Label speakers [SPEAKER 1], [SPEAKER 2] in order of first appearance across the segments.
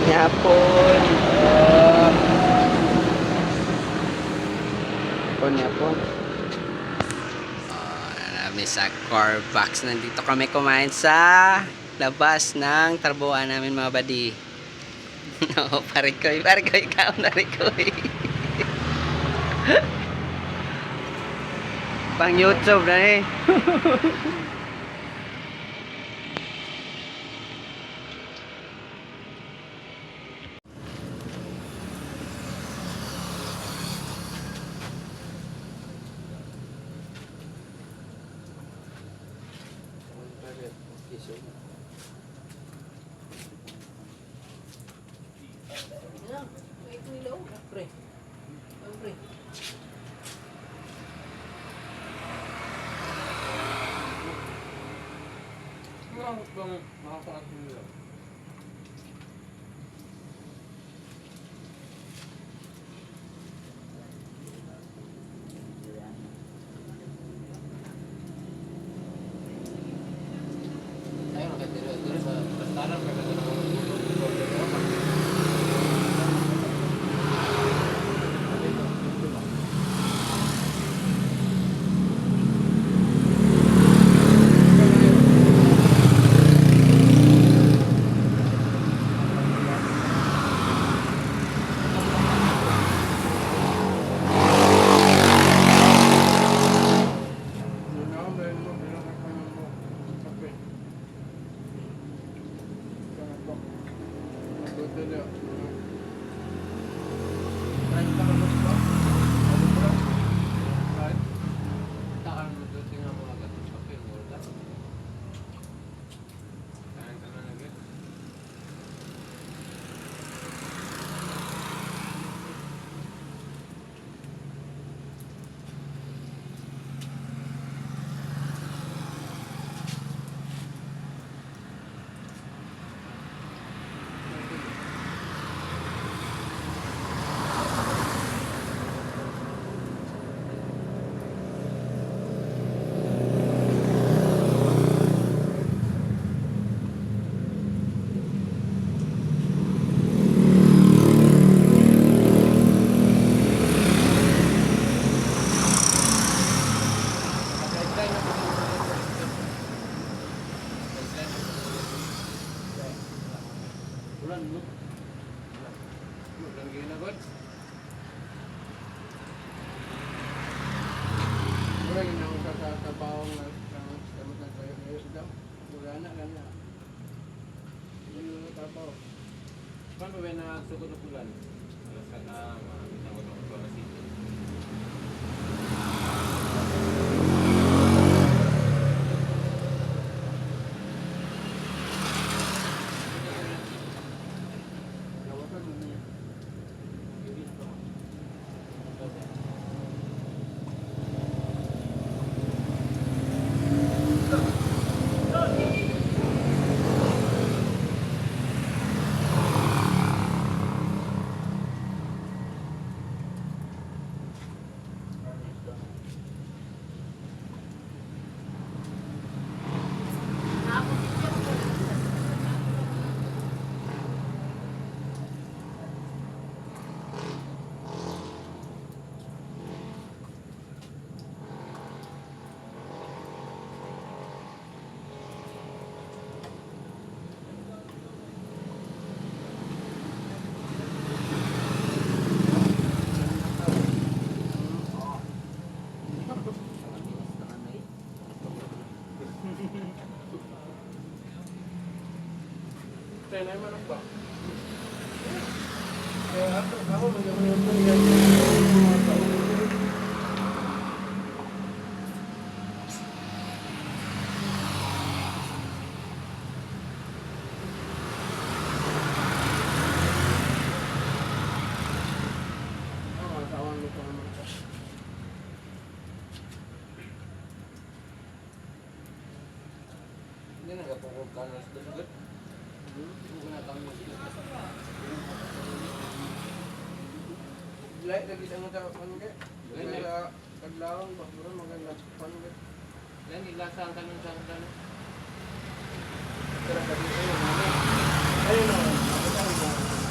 [SPEAKER 1] Yapon. Yapon. Marami sa Corvax. Nandito kami kumain sa labas ng tarbuan namin mga badi. No, parikoy, ikaw na rikoy. Pang YouTube na eh.
[SPEAKER 2] Paano ba na sugod ng bulan? Alas ka na, sugod ng bulan na sito.
[SPEAKER 3] Tenay manok ba? Kaya ako magkakaroon ko yan mga tao.
[SPEAKER 2] Hindi nagapungkog ka na sa sugod.
[SPEAKER 3] Lahat lagi sa mga panggit. Lahat na kaglawang bakura maganda panggit.
[SPEAKER 2] Yan, ilasa ang tanong sa kanila.
[SPEAKER 3] Pero kasi ayun na. Ayun na.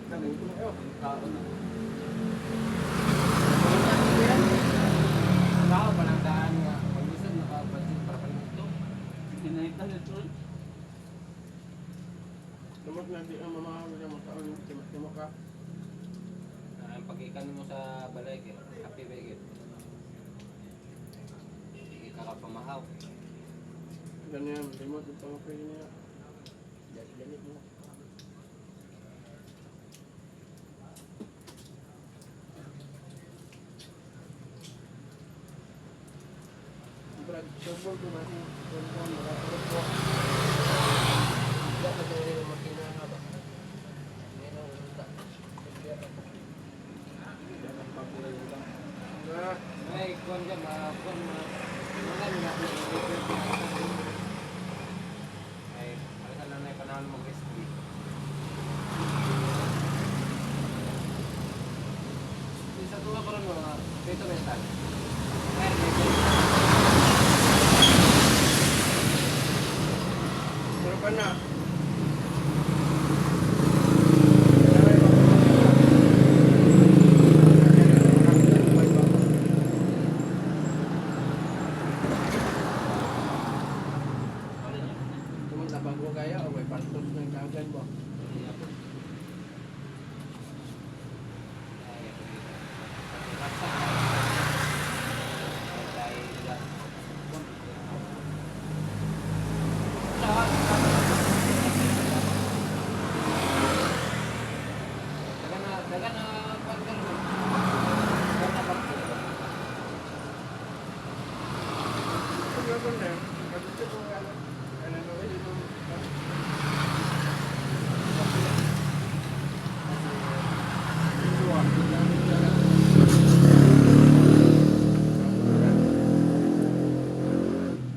[SPEAKER 3] Galing ko na kayo.
[SPEAKER 2] Kaon na. Tao pa lang daan nga. Pag-isip nakabadjit para palito. Pinaitan ito.
[SPEAKER 3] Tumot na di ang mamahal na makaon. Timot ka.
[SPEAKER 2] Ang pag-ikan mo sa balay, happy begit. Hindi ka pamahaw.
[SPEAKER 3] Ganyan. Timot ito ang pwede niya. Ganit mo. Brad, sobol ko na si Bonbon, makakulog ko. Tidak na tayo makinaha ba? Ngayon ang ulta. Na,
[SPEAKER 2] Ay, kuwan ka, kuwan mo. Wala nila na ay, alisan na na panahon mag-recipe. Isa tuwa ko rin mga dito mental. Ay,
[SPEAKER 3] pero pa na. Tumot na bago kaya o may pastos ng kagan mo. Ano ba na? Kapit ko ano? Ano na rin ito?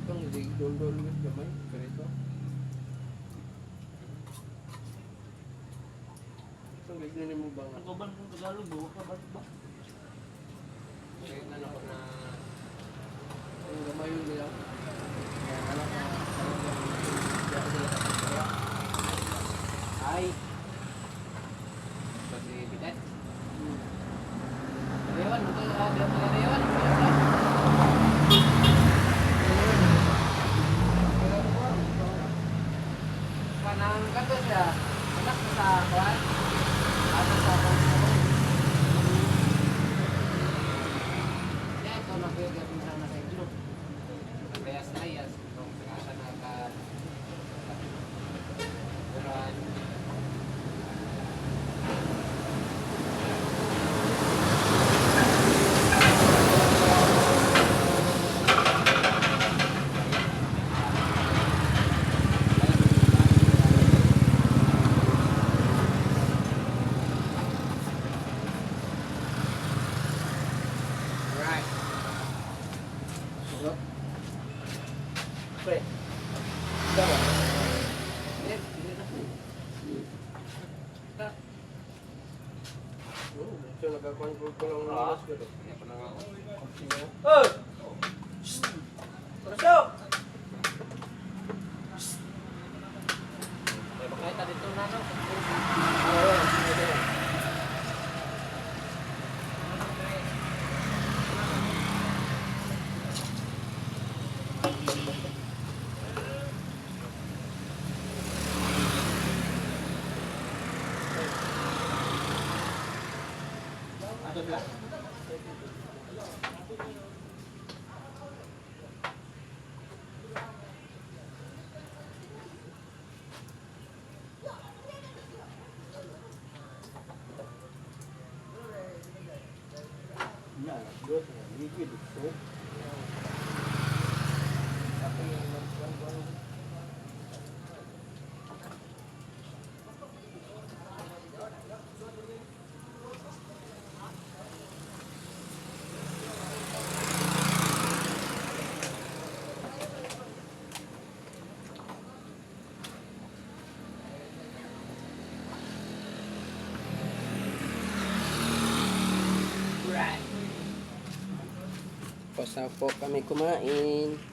[SPEAKER 3] Itong dol-dol gamay, ganito. Itong gagawin mo ba nga?
[SPEAKER 2] Kaban kung Tagalog, bawa ka ba? Kaya na ako na
[SPEAKER 3] Ang gamay yun nila.
[SPEAKER 2] kaya alam na ay ito si Bidet. Rewan, ito Rewan. Kanang kato siya, anak na sa kwan, ato sa kwan. Ya, ito na kaya kaya pinsan na sa itlog. Nagayas na iyas, itong sakasa na ka uran.
[SPEAKER 3] Right. Sarap. Pre. Sarap.
[SPEAKER 2] Eh, hindi na. Ta.
[SPEAKER 3] Ito nagkakuhan ko lang ng oras ko.
[SPEAKER 2] Kaya pa na nga ako.
[SPEAKER 3] Oh! Pasok!
[SPEAKER 2] Kaya makita dito na no.
[SPEAKER 1] Tapos na po kami kumain.